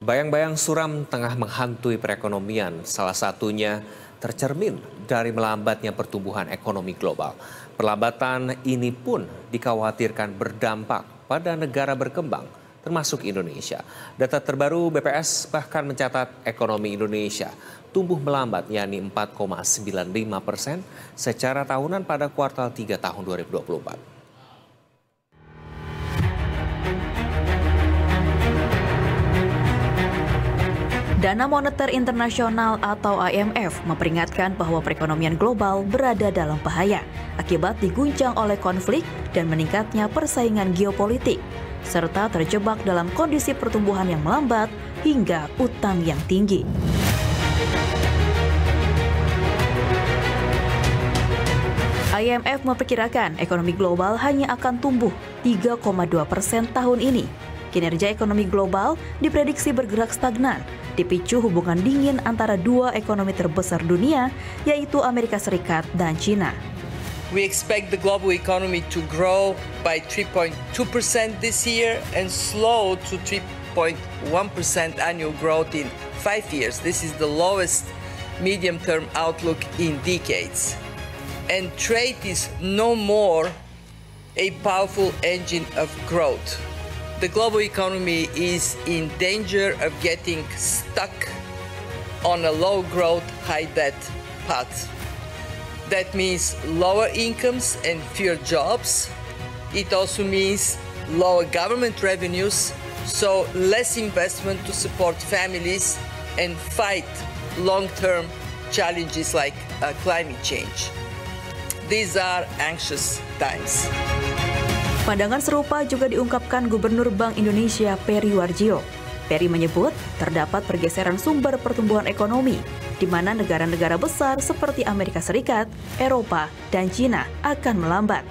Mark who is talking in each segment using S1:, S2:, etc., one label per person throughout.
S1: Bayang-bayang suram tengah menghantui perekonomian, salah satunya tercermin dari melambatnya pertumbuhan ekonomi global. Perlambatan ini pun dikhawatirkan berdampak pada negara berkembang, termasuk Indonesia. Data terbaru BPS bahkan mencatat ekonomi Indonesia tumbuh melambat, yakni 4,95% secara tahunan pada kuartal 3 tahun 2024.
S2: Dana Moneter Internasional atau IMF memperingatkan bahwa perekonomian global berada dalam bahaya akibat diguncang oleh konflik dan meningkatnya persaingan geopolitik, serta terjebak dalam kondisi pertumbuhan yang melambat hingga utang yang tinggi. IMF memperkirakan ekonomi global hanya akan tumbuh 3,2% tahun ini. Kinerja ekonomi global diprediksi bergerak stagnan, dipicu hubungan dingin antara dua ekonomi terbesar dunia, yaitu Amerika Serikat dan China.
S3: We expect the global economy to grow by 3.2% this year and slow to 3.1% annual growth in 5 years. This is the lowest medium-term outlook in decades. And trade is no more a powerful engine of growth. The global economy is in danger of getting stuck on a low growth, high debt path. That means lower incomes and fewer jobs. It also means lower government revenues, so less investment to support families and fight long-term challenges like climate change. These are anxious times.
S2: Pandangan serupa juga diungkapkan Gubernur Bank Indonesia Peri Warjio. Peri menyebut terdapat pergeseran sumber pertumbuhan ekonomi, di mana negara-negara besar seperti Amerika Serikat, Eropa, dan China akan melambat.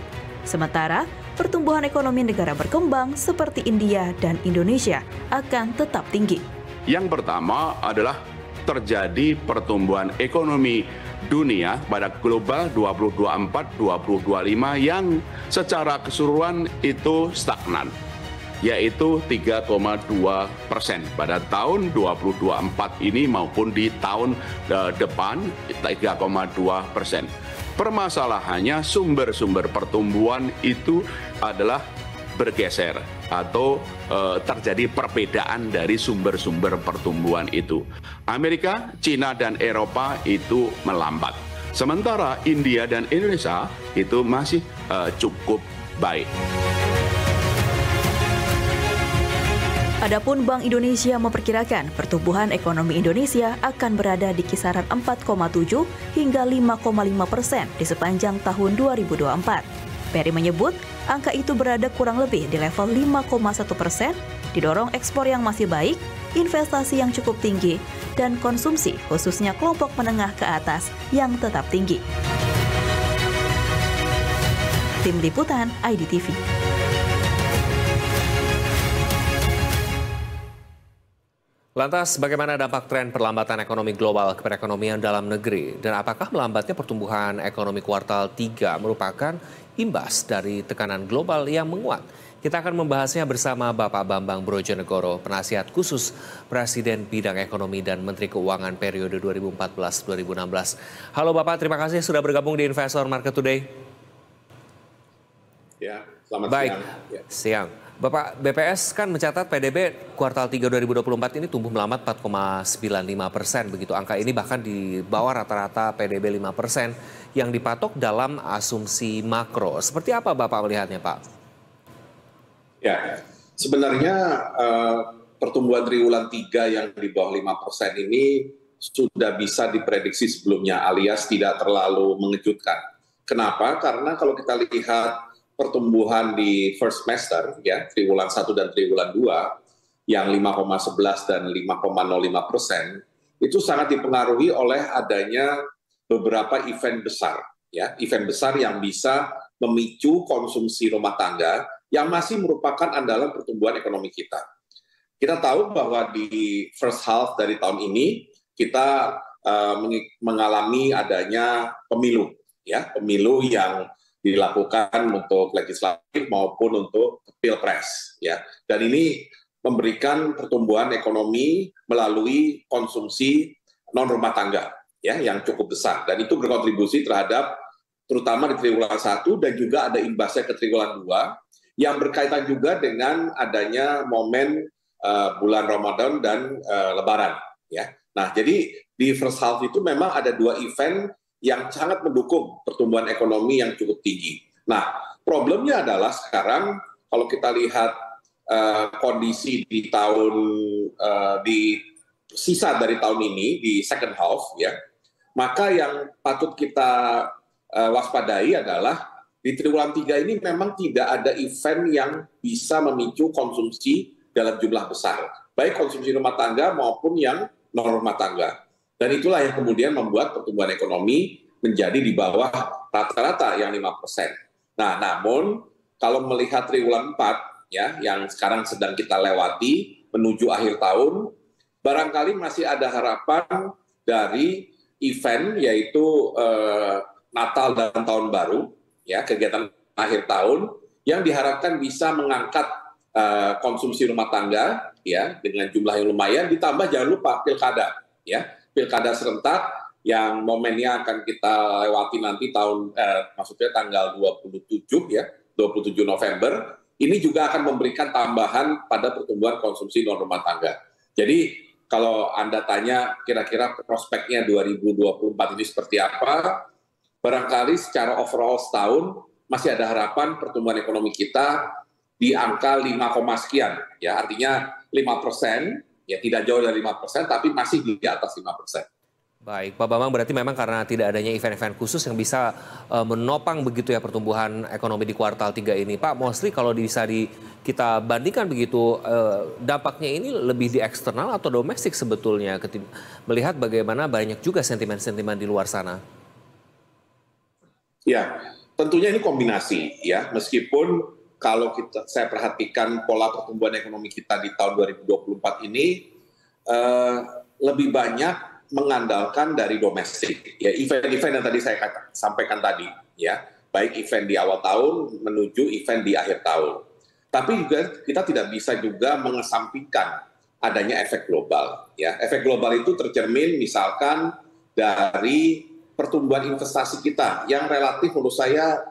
S2: Sementara pertumbuhan ekonomi negara berkembang seperti India dan Indonesia akan tetap tinggi.
S4: Yang pertama adalah terjadi pertumbuhan ekonomi dunia pada global 2024-2025 yang secara keseluruhan itu stagnan, yaitu 3,2% pada tahun 2024 ini maupun di tahun depan 3,2%. Permasalahannya sumber-sumber pertumbuhan itu adalah bergeser atau terjadi perbedaan dari sumber-sumber pertumbuhan itu. Amerika, China, dan Eropa itu melambat. Sementara India dan Indonesia itu masih cukup baik.
S2: Adapun Bank Indonesia memperkirakan pertumbuhan ekonomi Indonesia akan berada di kisaran 4,7 hingga 5,5% di sepanjang tahun 2024. Peri menyebut angka itu berada kurang lebih di level 5,1%, didorong ekspor yang masih baik, investasi yang cukup tinggi, dan konsumsi khususnya kelompok menengah ke atas yang tetap tinggi. Tim Liputan IDTV.
S1: Lantas, bagaimana dampak tren perlambatan ekonomi global ke perekonomian dalam negeri? Dan apakah melambatnya pertumbuhan ekonomi kuartal 3 merupakan imbas dari tekanan global yang menguat? Kita akan membahasnya bersama Bapak Bambang Brojonegoro, penasihat khusus Presiden Bidang Ekonomi dan Menteri Keuangan periode 2014-2016. Halo Bapak, terima kasih sudah bergabung di Investor Market Today.
S5: Ya, selamat
S1: Baik,
S5: siang.
S1: siang. Bapak, BPS kan mencatat PDB kuartal 3 2024 ini tumbuh melambat 4,95%. Begitu angka ini bahkan di bawah rata-rata PDB 5% yang dipatok dalam asumsi makro. Seperti apa Bapak melihatnya, Pak?
S5: Ya, sebenarnya pertumbuhan triwulan 3 yang di bawah 5% ini sudah bisa diprediksi sebelumnya, alias tidak terlalu mengejutkan. Kenapa? Karena kalau kita lihat pertumbuhan di first semester, ya, triwulan 1 dan triwulan 2, yang 5,11 dan 5,05%, itu sangat dipengaruhi oleh adanya beberapa event besar, ya, event besar yang bisa memicu konsumsi rumah tangga yang masih merupakan andalan pertumbuhan ekonomi kita. Kita tahu bahwa di first half dari tahun ini kita mengalami adanya pemilu, ya, pemilu yang dilakukan untuk legislatif maupun untuk pilpres, ya. Dan ini memberikan pertumbuhan ekonomi melalui konsumsi non rumah tangga ya yang cukup besar, dan itu berkontribusi terhadap terutama di triwulan 1 dan juga ada imbasnya ke triwulan 2 yang berkaitan juga dengan adanya momen bulan Ramadan dan Lebaran ya. Nah, jadi di first half itu memang ada 2 event yang sangat mendukung pertumbuhan ekonomi yang cukup tinggi. Nah, problemnya adalah sekarang kalau kita lihat kondisi di tahun di sisa dari tahun ini di second half ya, maka yang patut kita waspadai adalah di triwulan 3 ini memang tidak ada event yang bisa memicu konsumsi dalam jumlah besar, baik konsumsi rumah tangga maupun yang non rumah tangga. Dan itulah yang kemudian membuat pertumbuhan ekonomi menjadi di bawah rata-rata yang 5%. Nah, namun kalau melihat triwulan 4 ya yang sekarang sedang kita lewati menuju akhir tahun, barangkali masih ada harapan dari event yaitu Natal dan Tahun Baru ya, kegiatan akhir tahun yang diharapkan bisa mengangkat konsumsi rumah tangga ya dengan jumlah yang lumayan, ditambah jangan lupa pilkada ya, pilkada serentak yang momennya akan kita lewati nanti maksudnya tanggal 27 ya, 27 November, ini juga akan memberikan tambahan pada pertumbuhan konsumsi non rumah tangga. Jadi kalau Anda tanya kira-kira prospeknya 2024 ini seperti apa, barangkali secara overall setahun masih ada harapan pertumbuhan ekonomi kita di angka 5, sekian ya, artinya 5%, ya tidak jauh dari 5%, tapi masih di atas 5%.
S1: Baik, Pak Bambang, berarti memang karena tidak adanya event-event khusus yang bisa menopang begitu ya pertumbuhan ekonomi di kuartal 3 ini. Pak, mostly kalau bisa kita bandingkan begitu, dampaknya ini lebih di eksternal atau domestik sebetulnya, melihat bagaimana banyak juga sentimen-sentimen di luar sana?
S5: Ya, tentunya ini kombinasi ya, meskipun kalau saya perhatikan pola pertumbuhan ekonomi kita di tahun 2024 ini lebih banyak mengandalkan dari domestik ya, event-event yang tadi saya sampaikan tadi ya, baik event di awal tahun menuju event di akhir tahun. Tapi juga kita tidak bisa juga mengesampingkan adanya efek global ya. Efek global itu tercermin misalkan dari pertumbuhan investasi kita yang relatif menurut saya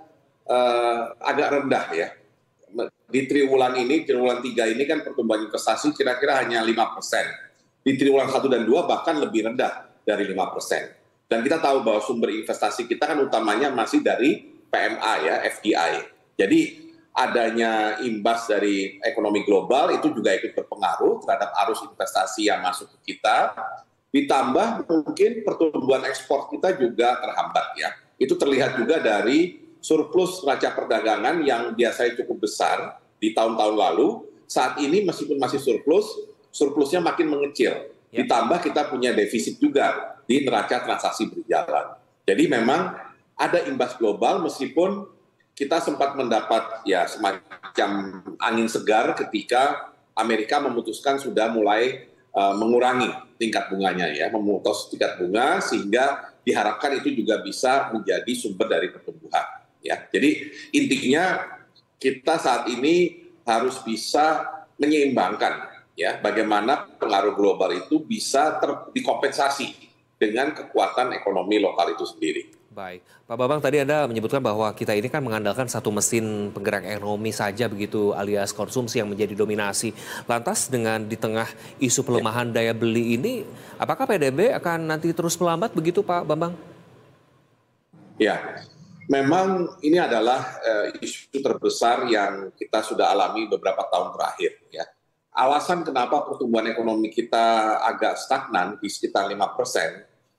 S5: agak rendah ya. Di triwulan 3 ini kan pertumbuhan investasi kira-kira hanya 5%. Di triwulan 1 dan 2 bahkan lebih rendah dari 5%. Dan kita tahu bahwa sumber investasi kita kan utamanya masih dari PMA ya, FDI. Jadi adanya imbas dari ekonomi global itu juga ikut berpengaruh terhadap arus investasi yang masuk ke kita. Ditambah mungkin pertumbuhan ekspor kita juga terhambat ya. Itu terlihat juga dari surplus neraca perdagangan yang biasanya cukup besar di tahun-tahun lalu. Saat ini meskipun masih surplusnya makin mengecil. Ditambah kita punya defisit juga di neraca transaksi berjalan. Jadi memang ada imbas global meskipun kita sempat mendapat ya semacam angin segar ketika Amerika memutuskan sudah mulai mengurangi tingkat bunganya ya, memutus tingkat bunga sehingga diharapkan itu juga bisa menjadi sumber dari pertumbuhan ya. Jadi intinya kita saat ini harus bisa menyeimbangkan ya, bagaimana pengaruh global itu bisa dikompensasi dengan kekuatan ekonomi lokal itu sendiri.
S1: Baik, Pak Bambang, tadi Anda menyebutkan bahwa kita ini kan mengandalkan satu mesin penggerak ekonomi saja begitu, alias konsumsi yang menjadi dominasi. Lantas dengan di tengah isu pelemahan daya beli ini, apakah PDB akan nanti terus melambat begitu Pak Bambang?
S5: Ya, memang ini adalah isu terbesar yang kita sudah alami beberapa tahun terakhir ya. Alasan kenapa pertumbuhan ekonomi kita agak stagnan di sekitar 5%,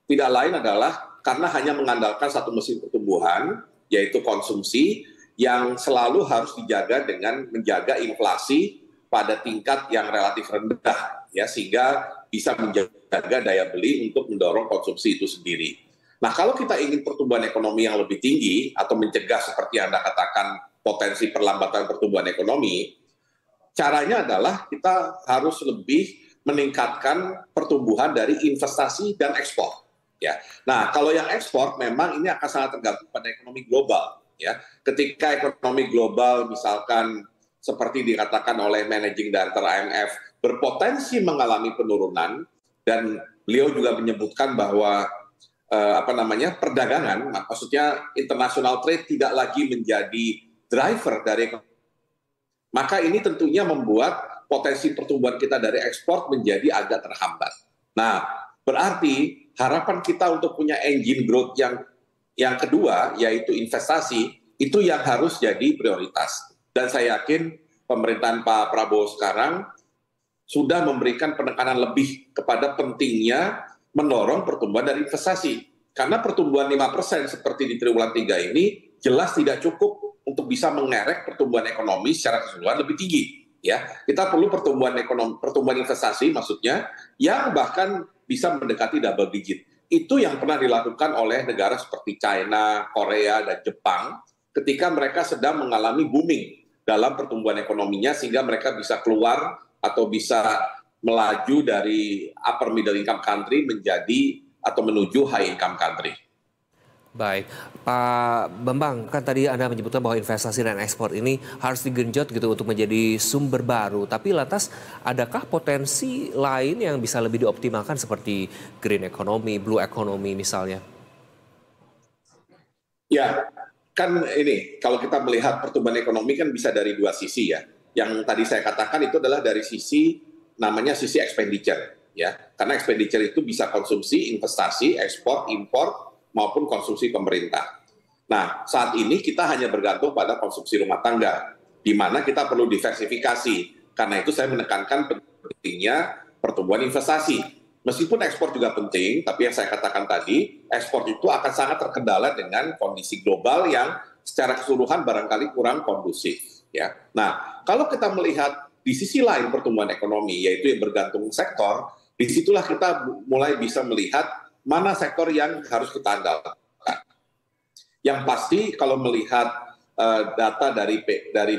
S5: tidak lain adalah karena hanya mengandalkan satu mesin pertumbuhan, yaitu konsumsi, yang selalu harus dijaga dengan menjaga inflasi pada tingkat yang relatif rendah, ya, sehingga bisa menjaga daya beli untuk mendorong konsumsi itu sendiri. Nah, kalau kita ingin pertumbuhan ekonomi yang lebih tinggi, atau mencegah seperti Anda katakan potensi perlambatan pertumbuhan ekonomi, caranya adalah kita harus lebih meningkatkan pertumbuhan dari investasi dan ekspor. Ya. Nah, kalau yang ekspor memang ini akan sangat tergantung pada ekonomi global. Ya. Ketika ekonomi global misalkan seperti dikatakan oleh Managing Director IMF, berpotensi mengalami penurunan, dan beliau juga menyebutkan bahwa perdagangan, maksudnya international trade tidak lagi menjadi driver dari ekonomi, maka ini tentunya membuat potensi pertumbuhan kita dari ekspor menjadi agak terhambat. Nah, berarti harapan kita untuk punya engine growth yang kedua, yaitu investasi, itu yang harus jadi prioritas. Dan saya yakin pemerintahan Pak Prabowo sekarang sudah memberikan penekanan lebih kepada pentingnya mendorong pertumbuhan dari investasi. Karena pertumbuhan 5% seperti di triwulan 3 ini jelas tidak cukup untuk bisa mengerek pertumbuhan ekonomi secara keseluruhan lebih tinggi. Ya, kita perlu pertumbuhan investasi maksudnya yang bahkan bisa mendekati double digit. Itu yang pernah dilakukan oleh negara seperti China, Korea, dan Jepang ketika mereka sedang mengalami booming dalam pertumbuhan ekonominya sehingga mereka bisa keluar atau bisa melaju dari upper middle income country menjadi atau menuju high income country.
S1: Baik, Pak Bambang, kan tadi Anda menyebutkan bahwa investasi dan ekspor ini harus digenjot gitu untuk menjadi sumber baru. Tapi lantas adakah potensi lain yang bisa lebih dioptimalkan seperti green economy, blue economy misalnya?
S5: Ya, kan ini kalau kita melihat pertumbuhan ekonomi kan bisa dari dua sisi ya. Yang tadi saya katakan itu adalah dari sisi namanya sisi expenditure ya. Karena expenditure itu bisa konsumsi, investasi, ekspor, impor maupun konsumsi pemerintah. Nah, saat ini kita hanya bergantung pada konsumsi rumah tangga di mana kita perlu diversifikasi. Karena itu saya menekankan pentingnya pertumbuhan investasi. Meskipun ekspor juga penting, tapi yang saya katakan tadi, ekspor itu akan sangat terkendala dengan kondisi global yang secara keseluruhan barangkali kurang kondusif. Ya. Nah, kalau kita melihat di sisi lain pertumbuhan ekonomi, yaitu yang bergantung sektor, disitulah kita mulai bisa melihat mana sektor yang harus kita andalkan. Yang pasti kalau melihat data dari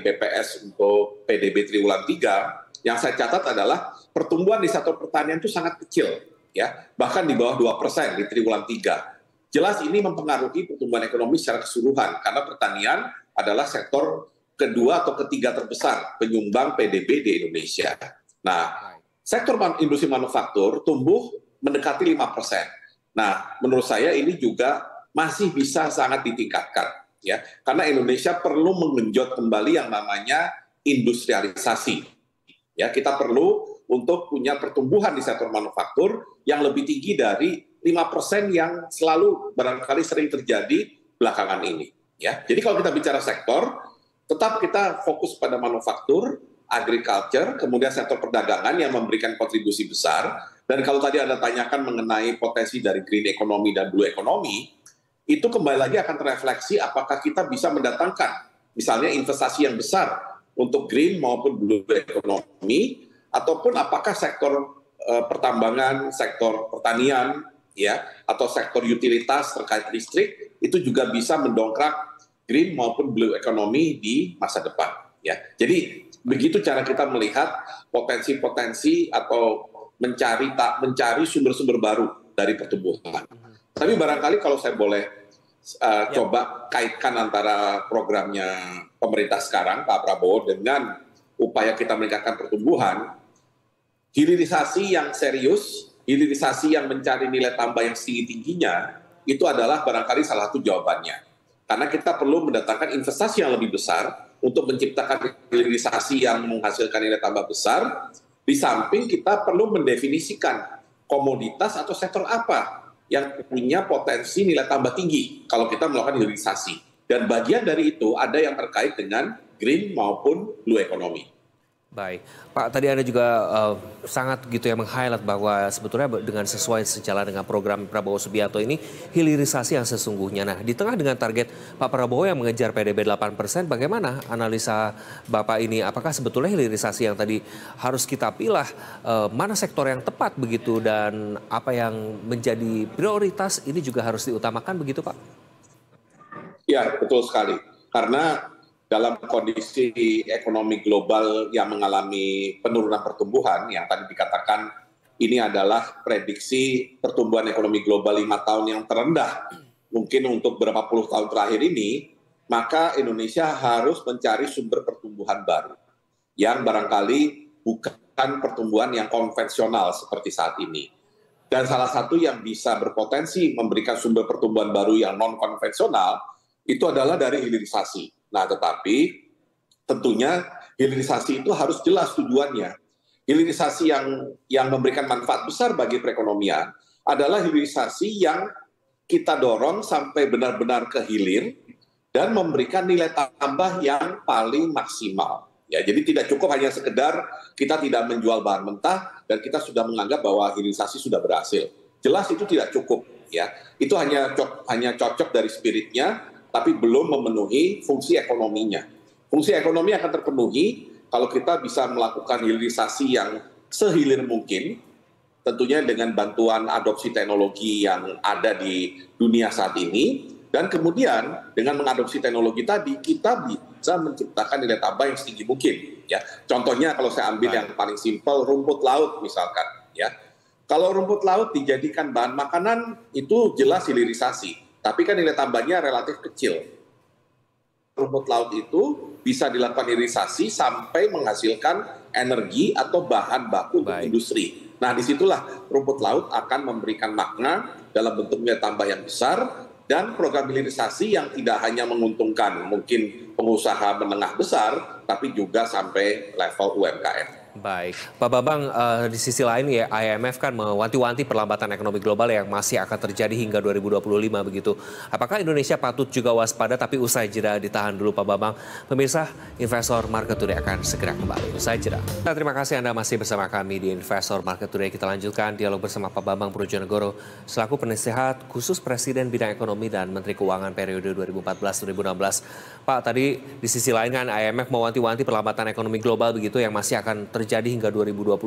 S5: BPS untuk PDB triwulan 3, yang saya catat adalah pertumbuhan di sektor pertanian itu sangat kecil, ya, bahkan di bawah 2% di triwulan 3. Jelas ini mempengaruhi pertumbuhan ekonomi secara keseluruhan, karena pertanian adalah sektor kedua atau ketiga terbesar penyumbang PDB di Indonesia. Nah, sektor industri manufaktur tumbuh mendekati 5%. Nah, menurut saya ini juga masih bisa sangat ditingkatkan, ya, karena Indonesia perlu menggenjot kembali yang namanya industrialisasi. Ya, kita perlu untuk punya pertumbuhan di sektor manufaktur yang lebih tinggi dari 5% yang selalu barangkali sering terjadi belakangan ini. Ya, jadi kalau kita bicara sektor, tetap kita fokus pada manufaktur, agriculture, kemudian sektor perdagangan yang memberikan kontribusi besar. Dan kalau tadi Anda tanyakan mengenai potensi dari green economy dan blue economy, itu kembali lagi akan terefleksi apakah kita bisa mendatangkan misalnya investasi yang besar untuk green maupun blue economy, ataupun apakah sektor pertambangan, sektor pertanian, ya, atau sektor utilitas terkait listrik itu juga bisa mendongkrak green maupun blue economy di masa depan. Ya, jadi begitu cara kita melihat potensi-potensi atau mencari sumber-sumber baru dari pertumbuhan. Tapi barangkali kalau saya boleh coba kaitkan antara programnya pemerintah sekarang, Pak Prabowo, dengan upaya kita meningkatkan pertumbuhan, hilirisasi yang serius, hilirisasi yang mencari nilai tambah yang tinggi-tingginya, itu adalah barangkali salah satu jawabannya. Karena kita perlu mendatangkan investasi yang lebih besar untuk menciptakan hilirisasi yang menghasilkan nilai tambah besar, di samping kita perlu mendefinisikan komoditas atau sektor apa yang punya potensi nilai tambah tinggi kalau kita melakukan hilirisasi. Dan bagian dari itu ada yang terkait dengan green maupun blue economy.
S1: Baik, Pak, tadi Anda juga sangat gitu ya meng-highlight bahwa sebetulnya dengan sesuai sejalan dengan program Prabowo Subianto ini hilirisasi yang sesungguhnya. Nah, di tengah dengan target Pak Prabowo yang mengejar PDB 8%, bagaimana analisa Bapak ini? Apakah sebetulnya hilirisasi yang tadi harus kita pilih mana sektor yang tepat begitu dan apa yang menjadi prioritas ini juga harus diutamakan begitu, Pak?
S5: Ya, betul sekali. Karena dalam kondisi ekonomi global yang mengalami penurunan pertumbuhan, yang tadi dikatakan ini adalah prediksi pertumbuhan ekonomi global 5 tahun yang terendah, mungkin untuk berapa puluh tahun terakhir ini, maka Indonesia harus mencari sumber pertumbuhan baru. yang barangkali bukan pertumbuhan yang konvensional seperti saat ini. Dan salah satu yang bisa berpotensi memberikan sumber pertumbuhan baru yang non-konvensional itu adalah dari hilirisasi. Nah, tetapi tentunya hilirisasi itu harus jelas tujuannya. Hilirisasi yang memberikan manfaat besar bagi perekonomian adalah hilirisasi yang kita dorong sampai benar-benar ke hilir dan memberikan nilai tambah yang paling maksimal. Ya, jadi tidak cukup hanya sekedar kita tidak menjual bahan mentah dan kita sudah menganggap bahwa hilirisasi sudah berhasil. Jelas itu tidak cukup, ya. Itu hanya cocok dari spiritnya, tapi belum memenuhi fungsi ekonominya. Fungsi ekonomi akan terpenuhi kalau kita bisa melakukan hilirisasi yang sehilir mungkin, tentunya dengan bantuan adopsi teknologi yang ada di dunia saat ini, dan kemudian dengan mengadopsi teknologi tadi kita bisa menciptakan nilai tambah yang setinggi mungkin. Ya, contohnya kalau saya ambil yang paling simpel, rumput laut misalkan. Ya, kalau rumput laut dijadikan bahan makanan itu jelas hilirisasi, tapi kan nilai tambahnya relatif kecil. Rumput laut itu bisa dilakukan hilirisasi sampai menghasilkan energi atau bahan baku untuk industri. Nah, disitulah rumput laut akan memberikan makna dalam bentuk nilai tambah yang besar. Dan program hilirisasi yang tidak hanya menguntungkan mungkin pengusaha menengah besar, tapi juga sampai level UMKM.
S1: Baik, Pak Bambang, di sisi lain ya IMF kan mewanti-wanti perlambatan ekonomi global yang masih akan terjadi hingga 2025 begitu. Apakah Indonesia patut juga waspada tapi usai jeda ditahan dulu Pak Bambang? Pemirsa, Investor Market Today akan segera kembali usai jeda. Nah, terima kasih Anda masih bersama kami di Investor Market Today. Kita lanjutkan dialog bersama Pak Bambang Brojonegoro selaku penasihat khusus Presiden Bidang Ekonomi dan Menteri Keuangan periode 2014-2016. Pak, tadi di sisi lain kan IMF mewanti-wanti perlambatan ekonomi global begitu yang masih akan terjadi hingga 2025.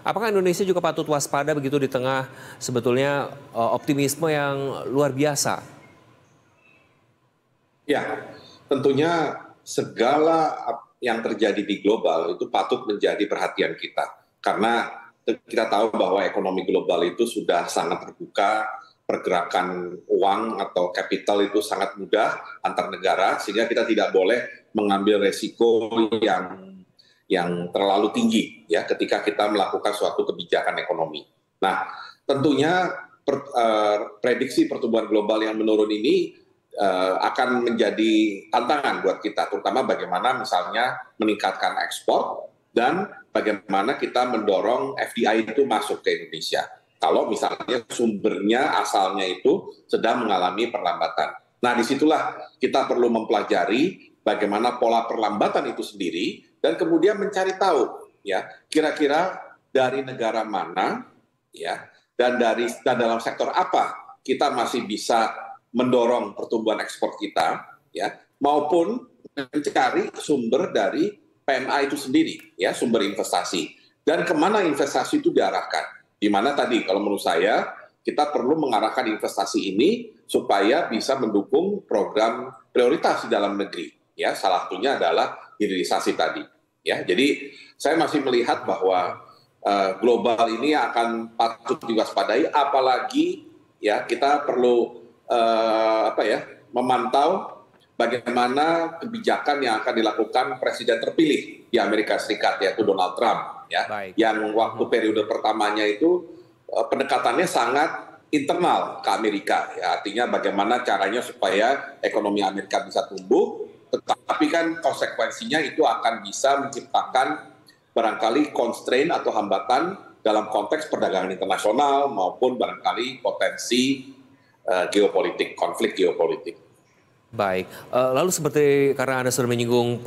S1: Apakah Indonesia juga patut waspada begitu di tengah sebetulnya optimisme yang luar biasa?
S5: Ya, tentunya segala yang terjadi di global itu patut menjadi perhatian kita. Karena kita tahu bahwa ekonomi global itu sudah sangat terbuka, pergerakan uang atau kapital itu sangat mudah antar negara, sehingga kita tidak boleh mengambil resiko yang terlalu tinggi ya ketika kita melakukan suatu kebijakan ekonomi. Nah, tentunya prediksi pertumbuhan global yang menurun ini akan menjadi tantangan buat kita, terutama bagaimana misalnya meningkatkan ekspor dan bagaimana kita mendorong FDI itu masuk ke Indonesia. Kalau misalnya sumbernya asalnya itu sedang mengalami perlambatan. Nah, disitulah kita perlu mempelajari bagaimana pola perlambatan itu sendiri dan kemudian mencari tahu ya kira-kira dari negara mana ya dan dalam sektor apa kita masih bisa mendorong pertumbuhan ekspor kita ya maupun mencari sumber dari PMI itu sendiri ya sumber investasi dan kemana investasi itu diarahkan. Di mana tadi kalau menurut saya kita perlu mengarahkan investasi ini supaya bisa mendukung program prioritas di dalam negeri. Ya, salah satunya adalah hilirisasi tadi. Ya, jadi saya masih melihat bahwa global ini akan patut diwaspadai, apalagi ya kita perlu memantau bagaimana kebijakan yang akan dilakukan Presiden terpilih di Amerika Serikat yaitu Donald Trump. Ya, yang waktu periode pertamanya itu pendekatannya sangat internal ke Amerika, ya, artinya bagaimana caranya supaya ekonomi Amerika bisa tumbuh, tetapi kan konsekuensinya itu akan bisa menciptakan barangkali constraint atau hambatan dalam konteks perdagangan internasional maupun barangkali potensi geopolitik, konflik geopolitik.
S1: Baik, lalu seperti karena Anda sudah menyinggung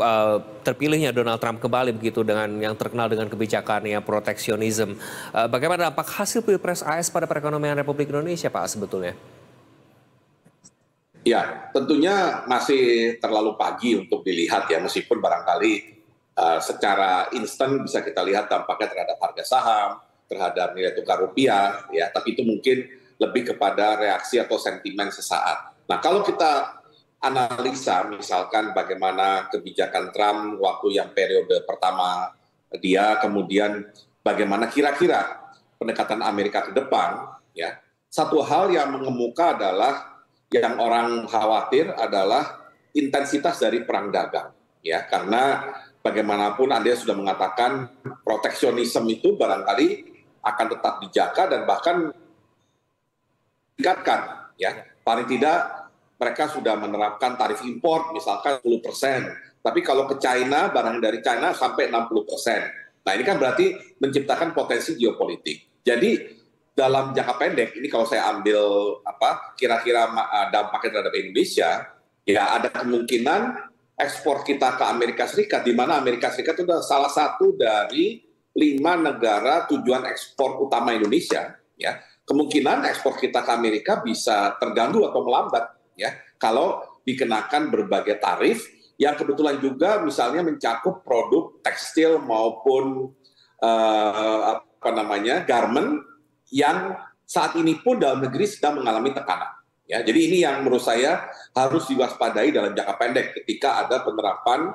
S1: terpilihnya Donald Trump kembali begitu dengan yang terkenal dengan kebijakannya proteksionisme, bagaimana dampak hasil Pilpres AS pada perekonomian Republik Indonesia Pak sebetulnya?
S5: Ya, tentunya masih terlalu pagi untuk dilihat ya meskipun barangkali secara instan bisa kita lihat dampaknya terhadap harga saham, terhadap nilai tukar rupiah ya, tapi itu mungkin lebih kepada reaksi atau sentimen sesaat. Nah, kalau kita analisa misalkan bagaimana kebijakan Trump waktu yang periode pertama dia, kemudian bagaimana kira-kira pendekatan Amerika ke depan, ya satu hal yang mengemuka adalah yang orang khawatir adalah intensitas dari perang dagang, ya karena bagaimanapun Anda sudah mengatakan proteksionisme itu barangkali akan tetap dijaga dan bahkan tingkatkan, ya. Paling tidak mereka sudah menerapkan tarif impor misalkan 10%, tapi kalau ke China, barang dari China sampai 60%. Nah, ini kan berarti menciptakan potensi geopolitik. Jadi dalam jangka pendek ini kalau saya ambil kira-kira dampaknya terhadap Indonesia, ya ada kemungkinan ekspor kita ke Amerika Serikat, di mana Amerika Serikat itu adalah salah satu dari 5 negara tujuan ekspor utama Indonesia, ya. Kemungkinan ekspor kita ke Amerika bisa terganggu atau melambat, ya, kalau dikenakan berbagai tarif yang kebetulan juga misalnya mencakup produk tekstil maupun garment yang saat ini pun dalam negeri sedang mengalami tekanan. Ya, jadi ini yang menurut saya harus diwaspadai dalam jangka pendek ketika ada penerapan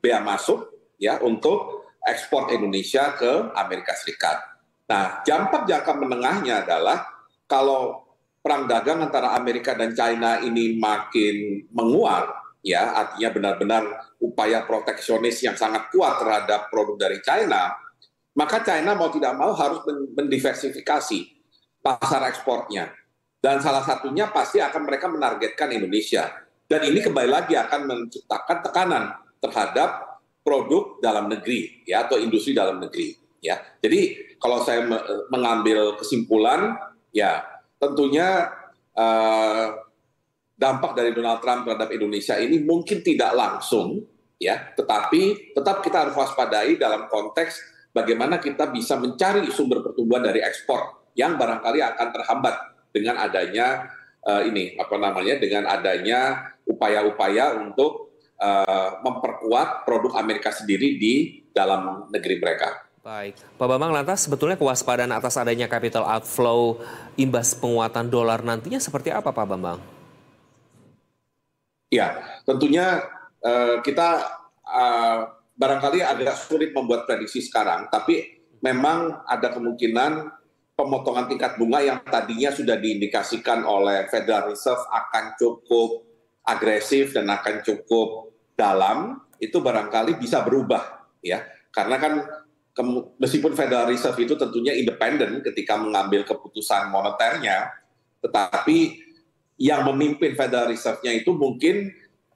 S5: bea masuk, ya, untuk ekspor Indonesia ke Amerika Serikat. Nah, dampak jangka menengahnya adalah kalau perang dagang antara Amerika dan China ini makin menguat, ya, artinya benar-benar upaya proteksionis yang sangat kuat terhadap produk dari China, maka China mau tidak mau harus mendiversifikasi pasar ekspornya. Dan salah satunya pasti akan mereka menargetkan Indonesia. Dan ini kembali lagi akan menciptakan tekanan terhadap produk dalam negeri, ya, atau industri dalam negeri, ya. Jadi kalau saya mengambil kesimpulan, ya tentunya dampak dari Donald Trump terhadap Indonesia ini mungkin tidak langsung, ya, tetapi tetap kita harus waspadai dalam konteks bagaimana kita bisa mencari sumber pertumbuhan dari ekspor yang barangkali akan terhambat dengan adanya dengan adanya upaya-upaya untuk memperkuat produk Amerika sendiri di dalam negeri mereka.
S1: Baik, Pak Bambang, lantas sebetulnya kewaspadaan atas adanya capital outflow imbas penguatan dolar nantinya seperti apa, Pak Bambang?
S5: Ya, tentunya kita barangkali agak sulit membuat prediksi sekarang, tapi memang ada kemungkinan pemotongan tingkat bunga yang tadinya sudah diindikasikan oleh Federal Reserve akan cukup agresif dan akan cukup dalam, itu barangkali bisa berubah, ya. Karena kan meskipun Federal Reserve itu tentunya independen ketika mengambil keputusan moneternya, tetapi yang memimpin Federal Reserve-nya itu mungkin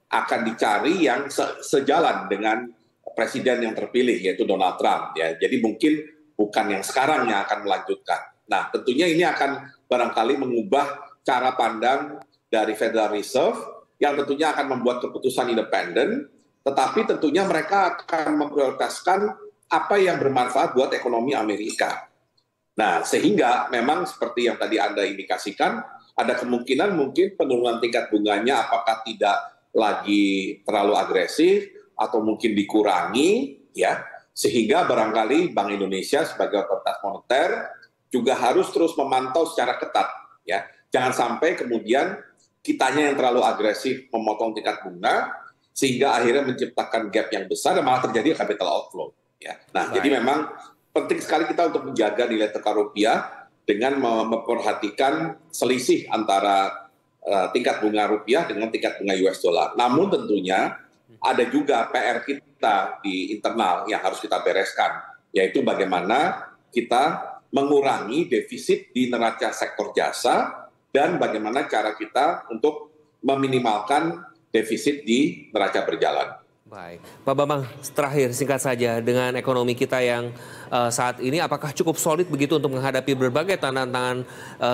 S5: akan dicari yang sejalan dengan presiden yang terpilih, yaitu Donald Trump, ya. Jadi mungkin bukan yang sekarang yang akan melanjutkan. Nah, tentunya ini akan barangkali mengubah cara pandang dari Federal Reserve yang tentunya akan membuat keputusan independen, tetapi tentunya mereka akan memprioritaskan apa yang bermanfaat buat ekonomi Amerika. Nah, sehingga memang seperti yang tadi Anda indikasikan, ada kemungkinan mungkin penurunan tingkat bunganya apakah tidak lagi terlalu agresif atau mungkin dikurangi, ya, sehingga barangkali Bank Indonesia sebagai otoritas moneter juga harus terus memantau secara ketat, ya. Jangan sampai kemudian kitanya yang terlalu agresif memotong tingkat bunga sehingga akhirnya menciptakan gap yang besar dan malah terjadi capital outflow, ya. Nah, jadi memang penting sekali kita untuk menjaga nilai tukar rupiah dengan memperhatikan selisih antara tingkat bunga rupiah dengan tingkat bunga US dollar. Namun tentunya ada juga PR kita di internal yang harus kita bereskan, yaitu bagaimana kita mengurangi defisit di neraca sektor jasa dan bagaimana cara kita untuk meminimalkan defisit di neraca berjalan.
S1: Baik, Pak Bambang, terakhir singkat saja, dengan ekonomi kita yang saat ini apakah cukup solid begitu untuk menghadapi berbagai tantangan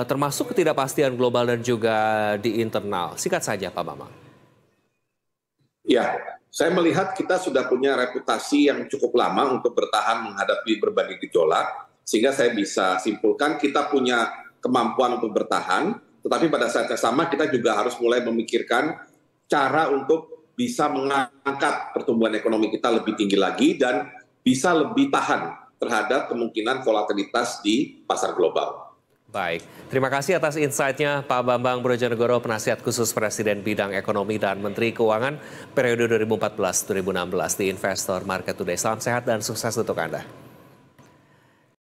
S1: termasuk ketidakpastian global dan juga di internal? Singkat saja, Pak Bambang.
S5: Ya, saya melihat kita sudah punya reputasi yang cukup lama untuk bertahan menghadapi berbagai gejolak, sehingga saya bisa simpulkan kita punya kemampuan untuk bertahan, tetapi pada saat yang sama kita juga harus mulai memikirkan cara untuk bisa mengangkat pertumbuhan ekonomi kita lebih tinggi lagi dan bisa lebih tahan terhadap kemungkinan volatilitas di pasar global.
S1: Baik, terima kasih atas insight-nya Pak Bambang Brojonegoro, penasihat khusus Presiden bidang ekonomi dan Menteri Keuangan periode 2014-2016 di Investor Market Today. Salam sehat dan sukses untuk Anda.